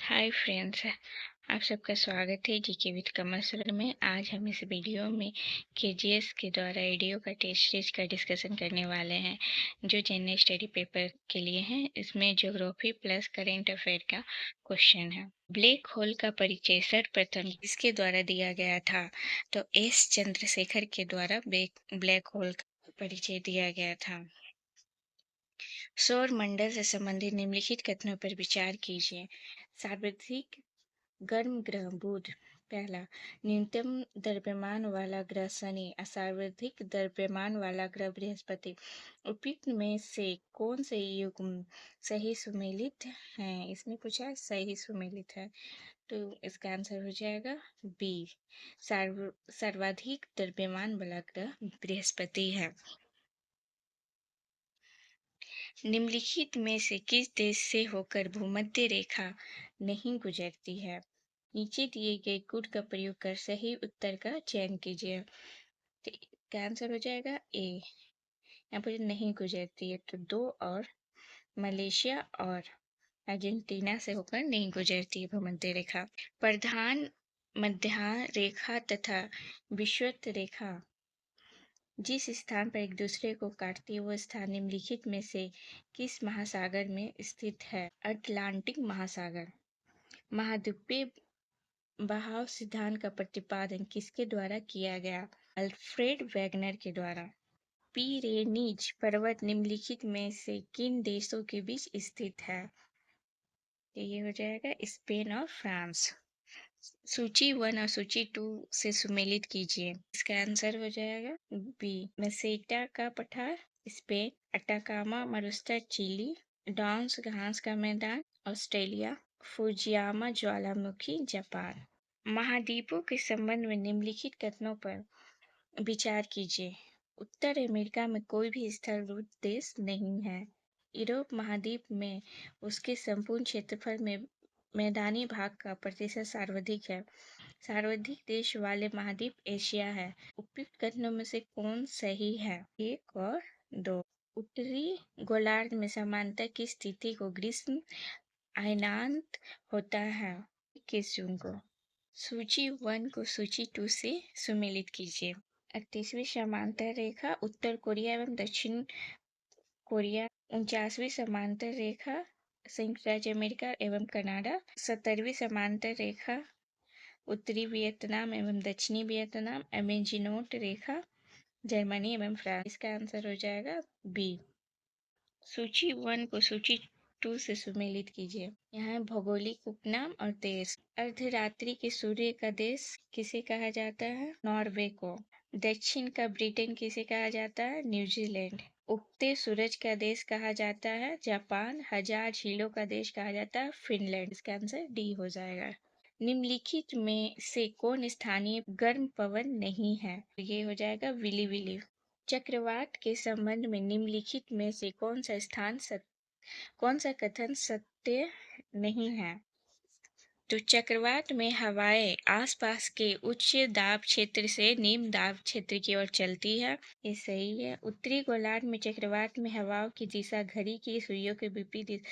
Hi friends, आप सबका स्वागत है जीके विद कमल सर में। आज हम इस वीडियो में केजीएस के द्वारा ईडीओ का टेस्ट सीरीज का डिस्कशन करने वाले हैं, जो जनरल स्टडी पेपर के लिए हैं। इसमें ज्योग्राफी प्लस करेंट अफेयर का क्वेश्चन है। ब्लैक होल का परिचय सर्वप्रथम किसके द्वारा दिया गया था? तो एस चंद्रशेखर के द्वारा ब्लैक होल का परिचय दिया गया था। सौर मंडल से संबंधित निम्नलिखित कथनों पर विचार कीजिए। सर्वाधिक गर्म ग्रह बुध, पहला। न्यूनतम द्रव्यमान वाला ग्रह शनि, सर्वाधिक द्रव्यमान वाला ग्रह बृहस्पति। उपयुक्त में से कौन से युग्म सही सुमेलित है? इसने पूछा सही सुमेलित है, तो इसका आंसर हो जाएगा बी। सर्वाधिक द्रव्यमान वाला ग्रह बृहस्पति है। निम्नलिखित में से किस देश से होकर भूमध्य रेखा नहीं गुजरती है? नीचे दिए गए कोड का प्रयोग कर सही उत्तर का चयन कीजिए। तो इसका आंसर हो जाएगा ए। यहाँ पर नहीं गुजरती है, तो दो और मलेशिया और अर्जेंटीना से होकर नहीं गुजरती है भूमध्य रेखा। प्रधान मध्य रेखा तथा विषुवत रेखा जिस स्थान पर एक दूसरे को काटती है, वह स्थान निम्नलिखित में से किस महासागर में स्थित है? अटलांटिक महासागर। महाद्वीपीय बहाव सिद्धांत का प्रतिपादन किसके द्वारा किया गया? अल्फ्रेड वेगनर के द्वारा। पीरेनीज पर्वत निम्नलिखित में से किन देशों के बीच स्थित है? तो ये हो जाएगा स्पेन और फ्रांस। सूची 1 और सूची 2 से सुमेलित कीजिए। इसका आंसर हो जाएगा बी। मेसेटा का पठार स्पेन, अटाकामा मरुस्थल चिली, डॉन्स घास का मैदान ऑस्ट्रेलिया, फुजियामा ज्वालामुखी जापान। महाद्वीपों के संबंध में निम्नलिखित कथनों पर विचार कीजिए। उत्तर अमेरिका में कोई भी स्थलरूप देश नहीं है। यूरोप महाद्वीप में उसके संपूर्ण क्षेत्रफल में मैदानी भाग का प्रतिशत सर्वाधिक है। सर्वाधिक देश वाले महाद्वीप एशिया है। उपयुक्त कथनों में से कौन सही है? 1 और 2। उत्तरी गोलार्ध में समानता की स्थिति को ग्रीष्म अयनांत होता है। 21 जून को। सूची 1 को सूची 2 से सुमेलित कीजिए। 38वीं समांतर रेखा उत्तर कोरिया एवं दक्षिण कोरिया। 49वीं समांतर रेखा संयुक्त राज्य अमेरिका एवं कनाडा। 70वीं समांतर रेखा उत्तरी वियतनाम एवं दक्षिणी वियतनाम। एमेजिनोट रेखा जर्मनी एवं फ्रांस। इसका आंसर हो जाएगा बी। सूची 1 को सूची 2 से सुमेलित कीजिए। यहाँ भौगोलिक उपनाम और देश। अर्धरात्रि के सूर्य का देश किसे कहा जाता है? नॉर्वे को। दक्षिण का ब्रिटेन किसे कहा जाता है? न्यूजीलैंड। उगते सूरज का देश कहा जाता है? जापान। हजार झीलों का देश कहा जाता है? फिनलैंड। इसका आंसर डी हो जाएगा। निम्नलिखित में से कौन स्थानीय गर्म पवन नहीं है? ये हो जाएगा विली विली। चक्रवात के संबंध में निम्नलिखित में से कौन सा कथन सत्य नहीं है? तो चक्रवात में हवाएं आसपास के उच्च दाब क्षेत्र से निम्न दाब क्षेत्र की ओर चलती है। ये सही है। उत्तरी गोलार्ध में चक्रवात में हवाओं की दिशा घड़ी की सुइयों के विपरीत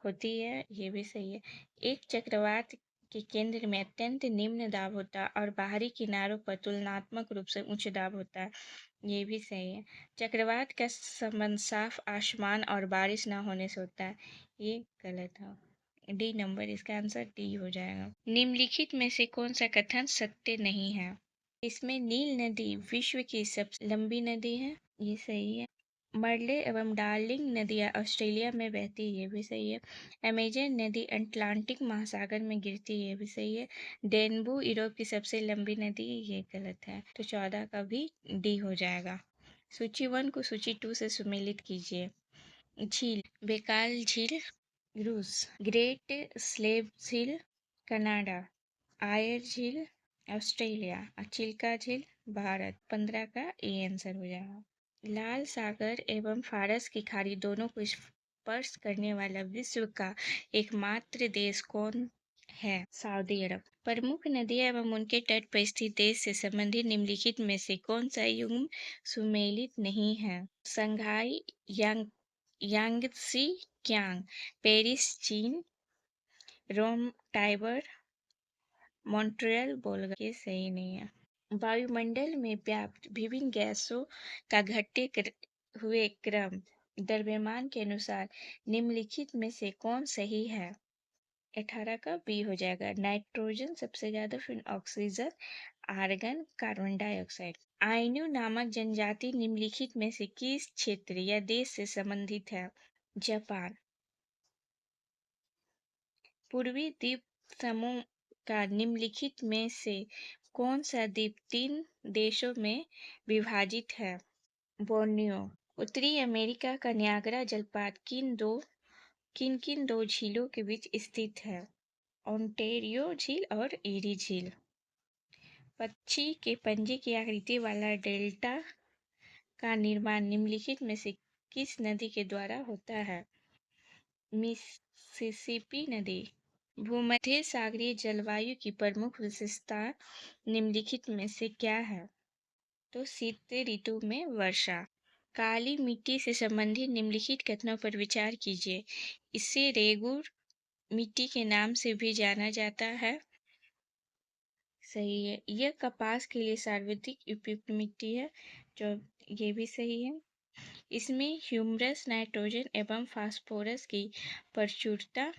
होती है। ये भी सही है। एक चक्रवात के केंद्र में अत्यंत निम्न दाब होता है और बाहरी किनारों पर तुलनात्मक रूप से उच्च दाब होता है। ये भी सही है। चक्रवात का संबंध साफ आसमान और बारिश न होने से होता है। ये गलत है। डी नंबर, इसका आंसर डी हो जाएगा। निम्नलिखित में से कौन सा कथन सत्य नहीं है? इसमें नील नदी विश्व की सबसे लंबी नदी है। ये सही है। मर्ले एवं डार्लिंग नदियां ऑस्ट्रेलिया में बहती है। ये भी सही है। अमेजन नदी अटलांटिक महासागर में गिरती है। ये भी सही है। डेनबू यूरोप की सबसे लंबी नदी। ये गलत है, तो 14 का भी डी हो जाएगा। सूची 1 को सूची 2 से सुमेलित कीजिए। झील बेकाल झील रूस, ग्रेट स्लेव झील कनाडा, आयर झील ऑस्ट्रेलिया, चिल्का झील भारत। 15 का ए आंसर हो जाएगा। लाल सागर एवं फारस की खाड़ी दोनों को स्पर्श करने वाला विश्व का एकमात्र देश कौन है? सऊदी अरब। प्रमुख नदियां एवं उनके तट पर स्थित देश से संबंधित निम्नलिखित में से कौन सा युग्म सुमेलित नहीं है? संघाई यांगत्सी क्यांग, पेरिस चीन, रोम, टाइबर, मॉन्ट्रियल, बोलगा। ये सही नहीं है। वायुमंडल में व्याप्त विभिन्न गैसों का घटते हुए क्रम द्रव्यमान के अनुसार निम्नलिखित में से कौन सही है? 18 का बी हो जाएगा। नाइट्रोजन सबसे ज्यादा, फिर oxygen, argon, carbon dioxide. Ainu नामक जनजाति निम्नलिखित में से किस क्षेत्र या देश से संबंधित है? जापान। पूर्वी द्वीप समूह का निम्नलिखित में से कौन सा द्वीप 3 देशों में विभाजित है? बोर्नियो। उत्तरी अमेरिका का नियाग्रा जलपात किन किन दो झीलों के बीच स्थित है? ओंटेरियो झील और ईरी झील। पक्षी के पंजे की आकृति वाला डेल्टा का निर्माण निम्नलिखित में से किस नदी के द्वारा होता है? मिसिसिपी नदी। भूमध्य सागरीय जलवायु की प्रमुख विशेषता निम्नलिखित में से क्या है? तो शीत ऋतु में वर्षा। काली मिट्टी से संबंधित निम्नलिखित कथनों पर विचार कीजिए। इसे रेगुर मिट्टी के नाम से भी जाना जाता है। सही है। यह कपास के लिए सर्वाधिक उपयुक्त मिट्टी है, जो ये भी सही है। इसमें ह्यूमरस, नाइट्रोजन एवं फास्फोरस की प्रचुरता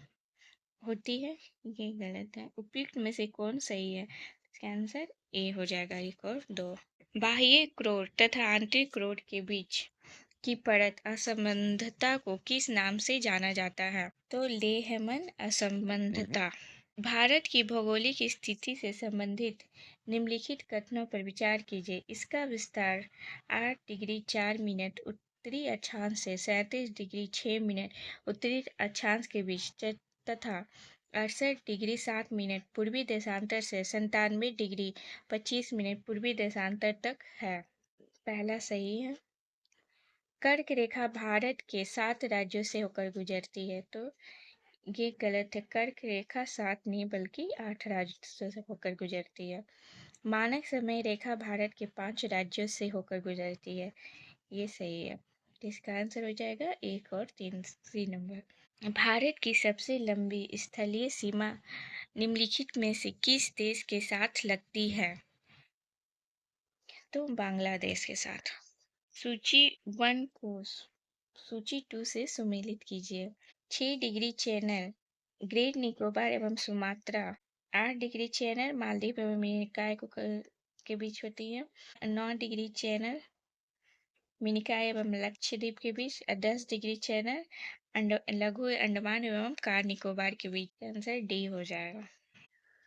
होती है। ये गलत है। उपयुक्त में से कौन सही है? इसका आंसर ए हो जाएगा, एक और दो। बाह्य क्रोड तथा आंतरिक क्रोड के बीच की परत असंबद्धता को किस नाम से जाना जाता है? तो लेहमन असंबद्धता। भारत की भौगोलिक स्थिति से संबंधित निम्नलिखित कथनों पर विचार कीजिए। इसका विस्तार 8 डिग्री 4 मिनट उत्तरी अक्षांश से 37 डिग्री 6 मिनट उत्तरी अक्षांश के बीच तथा 68 डिग्री 7 मिनट पूर्वी देशांतर से 97 डिग्री 25 मिनट पूर्वी देशांतर तक है। पहला सही है। कर्क रेखा भारत के 7 राज्यों से होकर गुजरती है, तो ये गलत है। कर्क रेखा 7 नहीं बल्कि 8 राज्यों से होकर गुजरती है। मानक समय रेखा भारत के 5 राज्यों से होकर गुजरती है, ये सही है। इसका आंसर हो जाएगा 1 और 3, सी नंबर। भारत की सबसे लंबी स्थलीय सीमा निम्नलिखित में से किस देश के साथ लगती है? तो बांग्लादेश के साथ। सूची 1 को सूची 2 से सुमेलित कीजिए। 6 डिग्री चैनल ग्रेट निकोबार एवं सुमात्रा, 8 डिग्री चैनल मालदीव एवं मिनिकॉय के बीच होती है, 9 डिग्री चैनल मिनिकॉय एवं लक्षद्वीप के बीच, 10 डिग्री चैनल लघु अंडमान एवं कार निकोबार के बीच। आंसर डी हो जाएगा।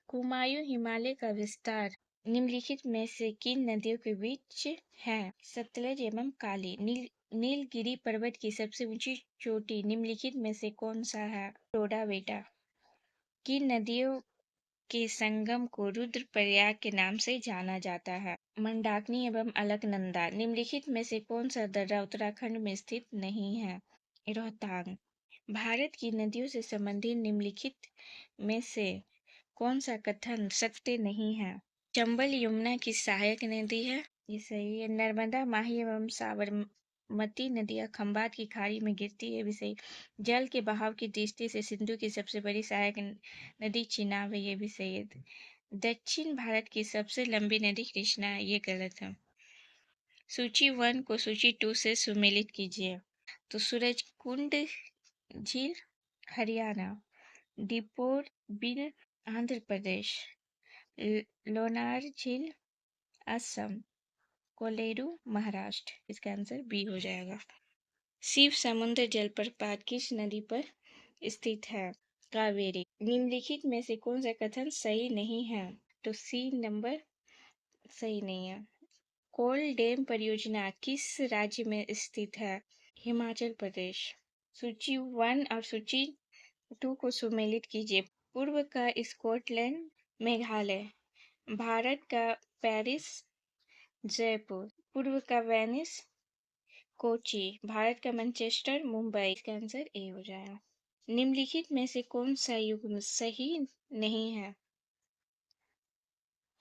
कुमायूं हिमालय का विस्तार निम्नलिखित में से किन नदियों के बीच है? सतलज एवं काली। नीलगिरी पर्वत की सबसे ऊंची चोटी निम्नलिखित में से कौन सा है? टोडाबेटा। किन नदियों के संगम को रुद्रप्रयाग के नाम से जाना जाता है? मंदाकिनी एवं अलकनंदा। निम्नलिखित में से कौन सा दर्रा उत्तराखंड में स्थित नहीं है? रोहतांग। भारत की नदियों से संबंधित निम्नलिखित में से कौन सा कथन सत्य नहीं है? चंबल यमुना की सहायक नदी है, ये सही है। नर्मदा, माही एवं साबरमती नदियां खंबात की खाड़ी में गिरती है, भी सही। जल के बहाव की दृष्टि से सिंधु की सबसे बड़ी सहायक नदी चिनाब है, ये भी सही है। दक्षिण भारत की सबसे लंबी नदी कृष्णा है, ये गलत है। सूची 1 को सूची 2 से सुमेलित कीजिए। तो सूरजकुंड झील हरियाणा, डिपोर बिल आंध्र प्रदेश, लोनार झील असम, कोलेरू महाराष्ट्र। इसका आंसर बी हो जाएगा। शिव समुद्र जलप्रपात किस नदी पर स्थित है? कावेरी। निम्नलिखित में से कौन सा कथन सही नहीं है? तो सी नंबर सही नहीं है। कोल डैम परियोजना किस राज्य में स्थित है? हिमाचल प्रदेश। सूची 1 और सूची 2 को सुमेलित कीजिए। पूर्व का स्कॉटलैंड मेघालय, भारत का पेरिस जयपुर, पूर्व का वेनिस कोची, भारत का मैनचेस्टर मुंबई। इसका आंसर ए हो जाएगा। निम्नलिखित में से कौन सा युग्म सही नहीं है?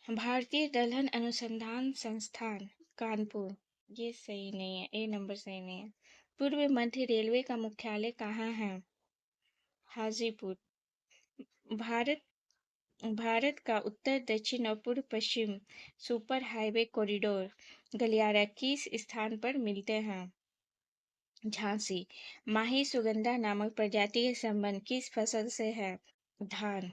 भारतीय दलहन अनुसंधान संस्थान कानपुर, ये सही नहीं है, ए नंबर सही नहीं है। पूर्व मध्य रेलवे का मुख्यालय कहाँ है? हाजीपुर। भारत भारत का उत्तर दक्षिण और पूर्व पश्चिम सुपर हाईवे कॉरिडोर गलियारा किस स्थान पर मिलते हैं? झांसी। माही सुगंधा नामक प्रजाति का संबंध किस फसल से है? धान।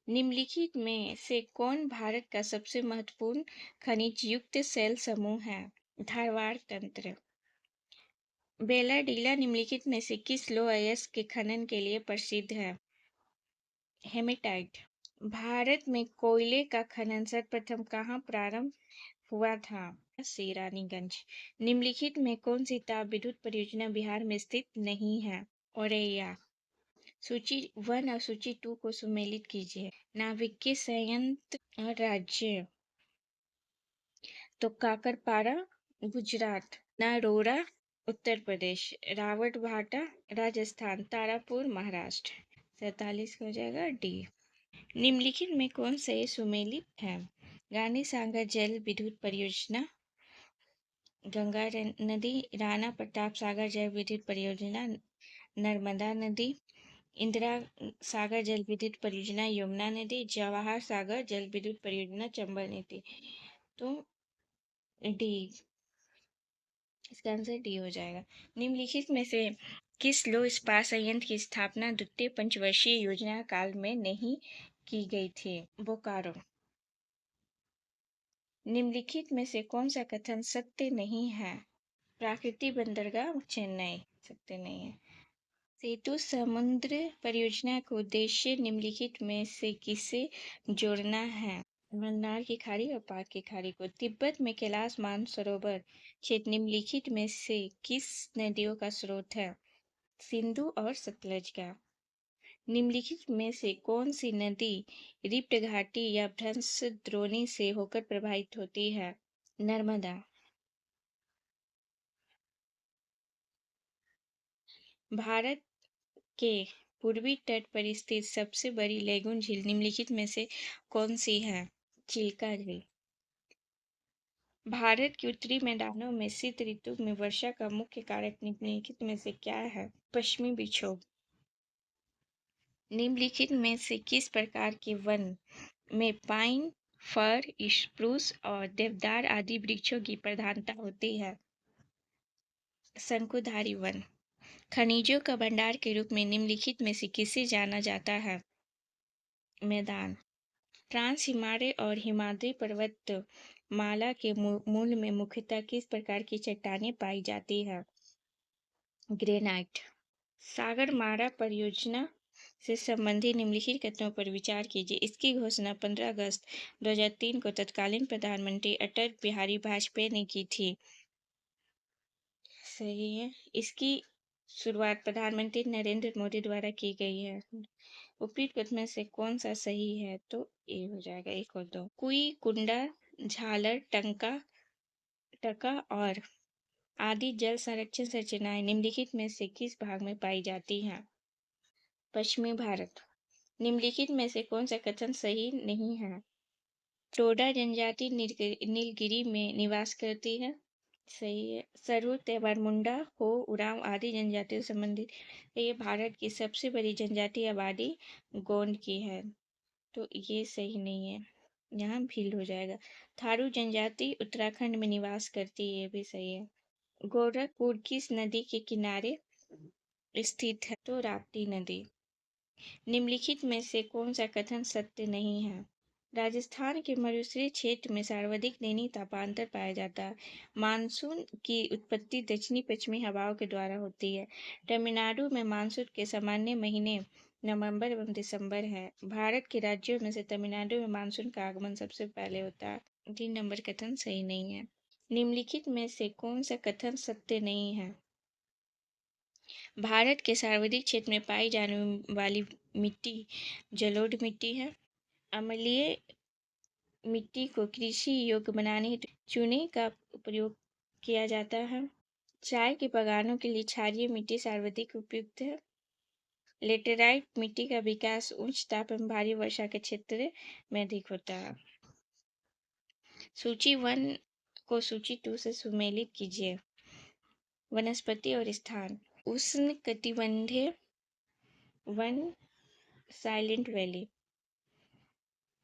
निम्नलिखित में से कौन भारत का सबसे महत्वपूर्ण खनिज युक्त सेल समूह है? धारवाड़ तंत्र। बेलाडीला निम्नलिखित में से किस लौह अयस्क के खनन के लिए प्रसिद्ध है? हेमेटाइट। भारत में कोयले का खनन सर्वप्रथम कहाँ प्रारंभ हुआ था? से रानीगंज। निम्नलिखित में कौन सी ताप विद्युत परियोजना बिहार में स्थित नहीं है? औरैया। सूची 1 और सूची 2 को सुमेलित कीजिए। नाभिकीय संयंत्र और राज्य तो काकरपारा गुजरात, नरोरा उत्तर प्रदेश, रावतभाटा राजस्थान, तारापुर महाराष्ट्र। 47 हो जाएगा डी। निम्नलिखित में कौन से सुमेलित है? गांधी सागर जल विद्युत परियोजना, गंगा नदी, राणा प्रताप सागर जल विद्युत परियोजना, नर्मदा नदी, इंदिरा सागर जल विद्युत परियोजना, यमुना नदी, जवाहर सागर जल विद्युत परियोजना, चंबल नदी। तो डी, इसका आंसर डी हो जाएगा। निम्नलिखित में से किस लौह इस्पात संयंत्र की स्थापना द्वितीय पंचवर्षीय योजना काल में नहीं की गई थी? बोकारो। निम्नलिखित में से कौन सा कथन सत्य नहीं है? प्राकृतिक बंदरगाह चेन्नई सत्य नहीं है। सेतु समुद्र परियोजना का उद्देश्य निम्नलिखित में से किसे जोड़ना है? मन्नार की खाड़ी और पाक की खाड़ी को। तिब्बत में कैलाश मानसरोवर क्षेत्र निम्नलिखित में से किस नदियों का स्रोत है? सिंधु और सतलज का। निम्नलिखित में से कौन सी नदी रिफ्ट घाटी या भ्रंश द्रोणी से होकर प्रवाहित होती है? नर्मदा। भारत के पूर्वी तट पर स्थित सबसे बड़ी लेगून झील निम्नलिखित में से कौन सी है? चिल्का झील। भारत के उत्तरी मैदानों में शीत ऋतु में वर्षा का मुख्य कारक निम्नलिखित में से क्या है? पश्चिमी विक्षोभ। निम्नलिखित में से किस प्रकार के वन में पाइन, फर, स्प्रूस और देवदार आदि वृक्षों की प्रधानता होती है? शंकुधारी वन। खनिजों का भंडार के रूप में निम्नलिखित में से किसे जाना जाता है? मैदान। ट्रांस हिमालय और हिमाद्री पर्वत माला के मूल में मुख्यतः किस प्रकार की चट्टानें पाई जाती हैं? ग्रेनाइट। सागरमाला परियोजना से संबंधित निम्नलिखित कथनों पर विचार कीजिए। इसकी घोषणा 15 अगस्त 2003 को तत्कालीन प्रधानमंत्री अटल बिहारी वाजपेयी ने की थी। सही है। इसकी शुरुआत प्रधानमंत्री नरेंद्र मोदी द्वारा की गई है। उपयुक्त कथनों से कौन सा सही है? तो ए हो जाएगा 1 और 2। कुई, कुंडा, झालर, टका और आदि जल संरक्षण संरचनाएं निम्नलिखित में से किस भाग में पाई जाती हैं? पश्चिमी भारत। निम्नलिखित में से कौन सा कथन सही नहीं है? टोडा जनजाति नीलगिरी में निवास करती है। सही है। सरहु, त्योहार, मुंडा, हो, उरांव आदि जनजातियों से संबंधित ये भारत की सबसे बड़ी जनजातीय आबादी गोंड की है। तो ये सही नहीं है, यहाँ भील हो जाएगा। थारू जनजाति उत्तराखंड में निवास करती है, ये भी सही है। गोरखपुर किस नदी के किनारे स्थित है? तो राप्ती नदी। निम्नलिखित में से कौन सा कथन सत्य नहीं है? राजस्थान के मरुस्थलीय क्षेत्र में सर्वाधिक दैनिक तापांतर पाया जाता है। मानसून की उत्पत्ति दक्षिणी पश्चिमी हवाओं के द्वारा होती है। तमिलनाडु में मानसून के सामान्य महीने नवंबर एवं दिसंबर है। भारत के राज्यों में से तमिलनाडु में मानसून का आगमन सबसे पहले होता है। 3 नंबर कथन सही नहीं है। निम्नलिखित में से कौन सा कथन सत्य नहीं है? भारत के सार्वधिक क्षेत्र में पाई जाने वाली मिट्टी जलोढ़ मिट्टी है। अम्लीय मिट्टी को कृषि योग्य बनाने हेतु चूने का प्रयोग किया जाता है। चाय के बागानों के लिए क्षारीय मिट्टी सर्वाधिक उपयुक्त है। लेटेराइट मिट्टी का विकास उच्च ताप एवं भारी वर्षा के क्षेत्र में अधिक होता है। सूची 1 को सूची 2 से सुमेलित कीजिए। वनस्पति और स्थान। उष्णकटिबंधीय वन साइलेंट वैली,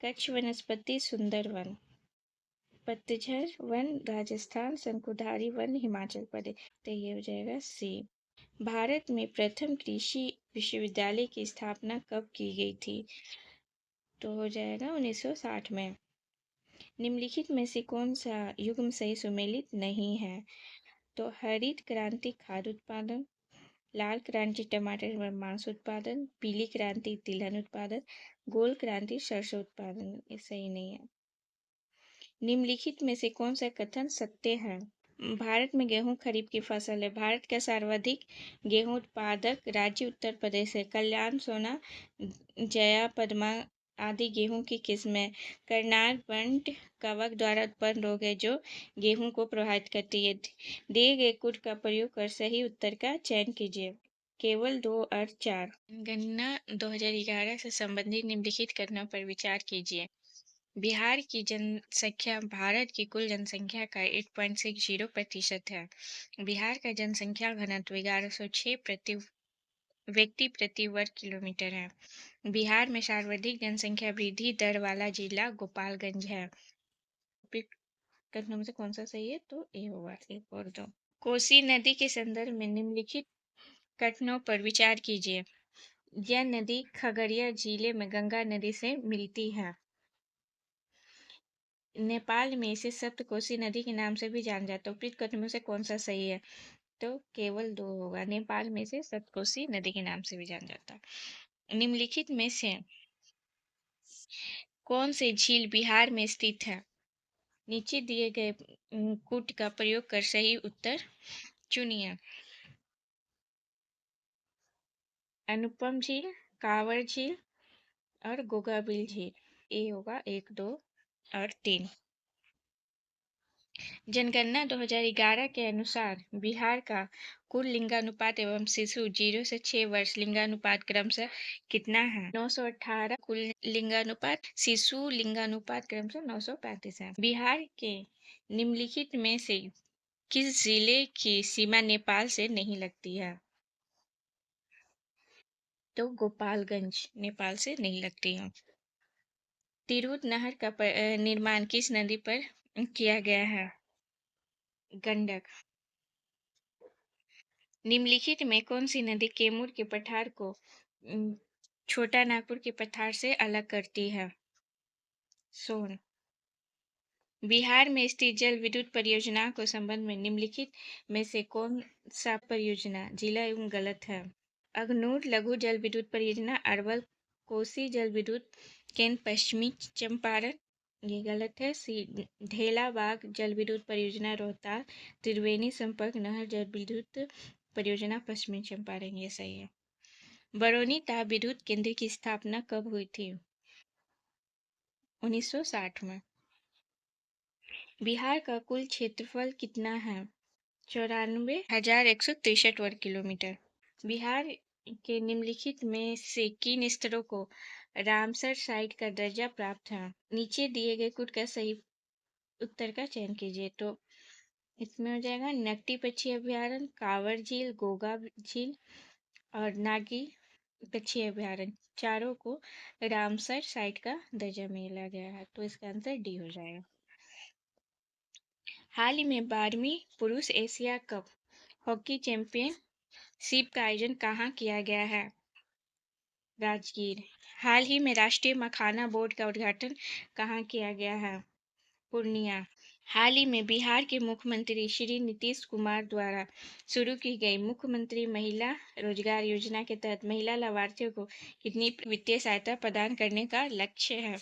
कच्छ वनस्पति सुंदर वन, पतझड़ वन राजस्थान, शंकुधारी वन हिमाचल प्रदेश। तो ये हो जाएगा सी। भारत में प्रथम कृषि विश्वविद्यालय की स्थापना कब की गई थी? तो हो जाएगा 1960 में। निम्नलिखित में से कौन सा युग्म सही सुमेलित नहीं है? तो हरित क्रांति खाद्य उत्पादन, लाल क्रांति टमाटर व मांस उत्पादन, पीली क्रांति तिलहन उत्पादन, गोल क्रांति सरसों उत्पादन। ये सही नहीं है। निम्नलिखित में से कौन सा कथन सत्य है? भारत में गेहूं खरीफ की फसल है। भारत का सर्वाधिक गेहूं उत्पादक राज्य उत्तर प्रदेश है। कल्याण सोना, जया पद्मा आदि गेहूं की किस्में। करनाल बंट कवक द्वारा उत्पन्न रोग है जो गेहूं को प्रभावित करती है। दिए गए कोड का प्रयोग कर सही उत्तर का चयन कीजिए। केवल 2 और 4। गणना 2011 से संबंधित निम्नलिखित कथनों पर विचार कीजिए। बिहार की जनसंख्या भारत की कुल जनसंख्या का 8.60% है। बिहार का जनसंख्या घनत्व 1106 प्रति व्यक्ति प्रति वर्ग किलोमीटर है। बिहार में सर्वाधिक जनसंख्या वृद्धि दर वाला जिला गोपालगंज है। कथनों में से कौन सा सही है? तो ए होगा, 1 और 2। कोसी नदी के संदर्भ में निम्नलिखित कथनों पर विचार कीजिए। यह नदी खगड़िया जिले में गंगा नदी से मिलती है। नेपाल में इसे सप्तकोसी नदी के नाम से भी जाना जाता है। उपयुक्त कथनों में से कौन सा सही है? तो केवल 2 होगा। नेपाल में इसे सप्तकोसी नदी के नाम से भी जाना जाता है। निम्नलिखित में से कौन से झील बिहार में स्थित है? नीचे दिए गए कूट का प्रयोग कर सही उत्तर चुनिए। अनुपम झील, कांवर झील और गोगाबिल झील। ए होगा 1, 2 और 3। जनगणना 2011 के अनुसार बिहार का कुल लिंगानुपात एवं शिशु 0 से 6 वर्ष लिंगानुपात क्रमशः कितना है? 918 कुल लिंगानुपात, शिशु लिंगानुपात क्रमशः 935 है। बिहार के निम्नलिखित में से किस जिले की सीमा नेपाल से नहीं लगती है? तो गोपालगंज नेपाल से नहीं लगती है। तिरहुत नहर का निर्माण किस नदी पर किया गया है? गंडक। निम्नलिखित में कौन सी नदी कैमूर के पठार को छोटा नागपुर के पठार से अलग करती है? सोन। बिहार में स्थित जल विद्युत परियोजना को संबंध में निम्नलिखित में से कौन सा परियोजना जिला एवं गलत है? अगनूर लघु जल विद्युत परियोजना, अरवल कोसी जल विद्युत केंद्र पश्चिमी चंपारण। ये गलत है। सी ढेलाबाग जल विद्युत परियोजना रोहतास, त्रिवेणी संपर्क नहर जल विद्युत परियोजना पश्चिमी चंपारण। ये सही है। बरौनी ताप विद्युत केंद्र की स्थापना कब हुई थी? 1960 में। बिहार का कुल क्षेत्रफल कितना है? 94,163 वर्ग किलोमीटर। बिहार के निम्नलिखित में से किन स्थलों को रामसर साइट का दर्जा प्राप्त है? नीचे दिए गए कुछ का सही उत्तर का चयन कीजिए। तो इसमें हो जाएगा नकटी पक्षी अभ्यारण्य, कांवर झील, गोगा झील और नागी पक्षी अभ्यारण्य। चारों को रामसर साइट का दर्जा मिला गया है। तो इसका आंसर डी हो जाएगा। हाल ही में 12वीं पुरुष एशिया कप हॉकी चैंपियनशिप का आयोजन कहाँ किया गया है? राजगीर। हाल ही में राष्ट्रीय मखाना बोर्ड का उद्घाटन कहाँ किया गया है? पूर्णिया। हाल ही में बिहार के मुख्यमंत्री श्री नीतीश कुमार द्वारा शुरू की गई मुख्यमंत्री महिला रोजगार योजना के तहत महिला लाभार्थियों को कितनी वित्तीय सहायता प्रदान करने का लक्ष्य है?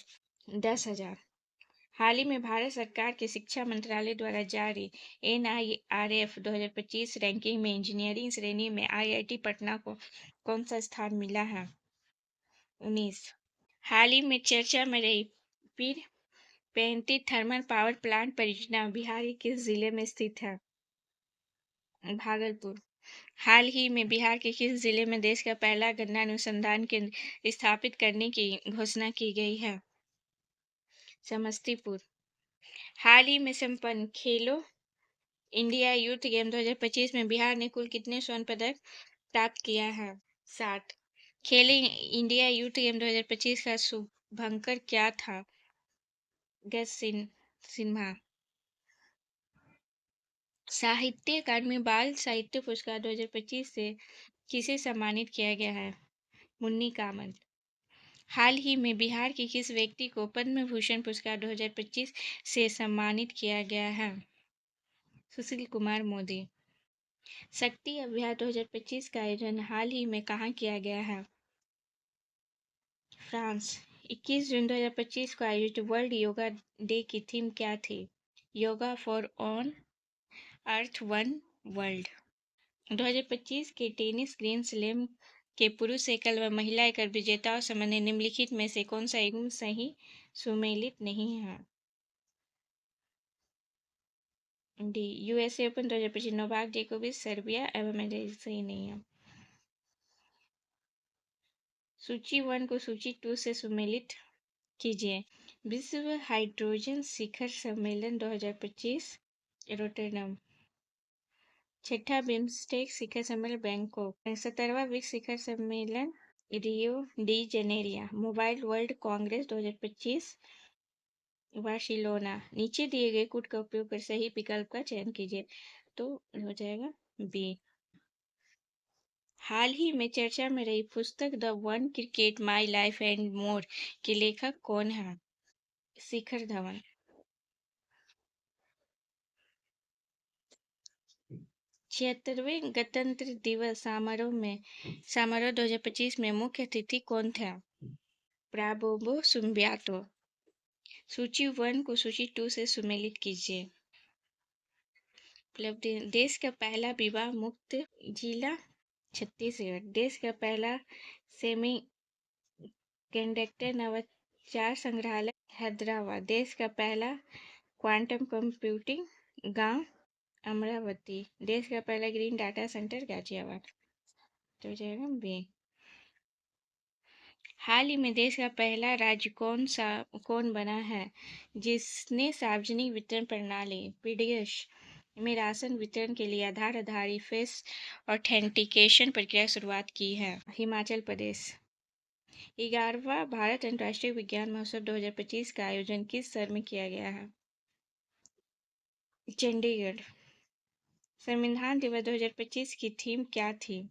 10,000। हाल ही में भारत सरकार के शिक्षा मंत्रालय द्वारा जारी NIRF 2025 रैंकिंग में इंजीनियरिंग श्रेणी में IIT पटना को कौन सा स्थान मिला है? 19। हाल ही में चर्चा में रही पीर पैंती थर्मल पावर प्लांट परियोजना बिहार के किस जिले में स्थित है? भागलपुर। हाल ही में बिहार के किस जिले में देश का पहला गन्ना अनुसंधान केंद्र स्थापित करने की घोषणा की गई है? समस्तीपुर। हाल ही में संपन्न खेलो इंडिया यूथ गेम 2025 में बिहार ने कुल कितने स्वर्ण पदक प्राप्त किया है? 7। खेलो इंडिया यूथ गेम 2025 का शुभंकर क्या था? सिन्हा। साहित्य अकादमी बाल साहित्य पुरस्कार 2025 से किसे सम्मानित किया गया है? मुन्नी कामत। हाल ही में बिहार के किस व्यक्ति को पद्म भूषण पुरस्कार 2025 से सम्मानित किया गया है? सुशील कुमार मोदी। शक्ति अभियान 2025 का आयोजन हाल ही में कहाँ किया गया है? फ्रांस। 21 जून 2025 को आयोजित वर्ल्ड योगा डे की थीम क्या थी? Yoga for on earth one world. 2025 के टेनिस ग्रैंड स्लैम के पुरुष एकल व महिला एकल विजेताओं संबंधी निम्नलिखित में से कौन सा युग्म सही सुमेलित नहीं है? डी। यूएसए ओपन 2025 नोवाक जोकोविच सर्बिया एवं सही नहीं है। सूची 1 को सूची 2 से सुमेलित कीजिए। विश्व हाइड्रोजन शिखर सम्मेलन 2025 रोटरडम। छठा बिम्स्टेक शिखर सम्मेलन बैंकॉक। 17वां विश्व शिखर सम्मेलन Rio de Janeiro. Mobile World Congress 2025 Barcelona. नीचे दिए गए कोड का उपयोग कर सही विकल्प का चयन कीजिए। तो हो जाएगा बी। हाल ही में चर्चा में रही पुस्तक the one cricket my life and more के लेखक कौन है? शिखर धवन। 76वें गणतंत्र दिवस समारोह 2025 में मुख्य अतिथि कौन था? प्राबोबो सुम्बियातो। सूची 1 को सूची 2 से सुमेलित कीजिए। उपलब्धि। देश का पहला विवाह मुक्त जिला छत्तीसगढ़। देश का पहला सेमी कंडक्टर नवाचार संग्रहालय हैदराबाद। देश का पहला क्वांटम कंप्यूटिंग गांव अमरावती। देश का पहला ग्रीन डाटा सेंटर गाजियाबाद। तो हो जाएगा बी। हाल ही में देश का पहला राज्य कौन बना है जिसने सार्वजनिक वितरण प्रणाली पीडीएस में राशन वितरण के लिए आधार आधारित फेस ऑथेंटिकेशन प्रक्रिया शुरुआत की है? हिमाचल प्रदेश। 11वां भारत अंतर्राष्ट्रीय विज्ञान महोत्सव 2025 का आयोजन किस शहर में किया गया है? चंडीगढ़। संविधान दिवस 2025 की थीम क्या थी?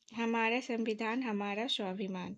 हमारा संविधान हमारा स्वाभिमान।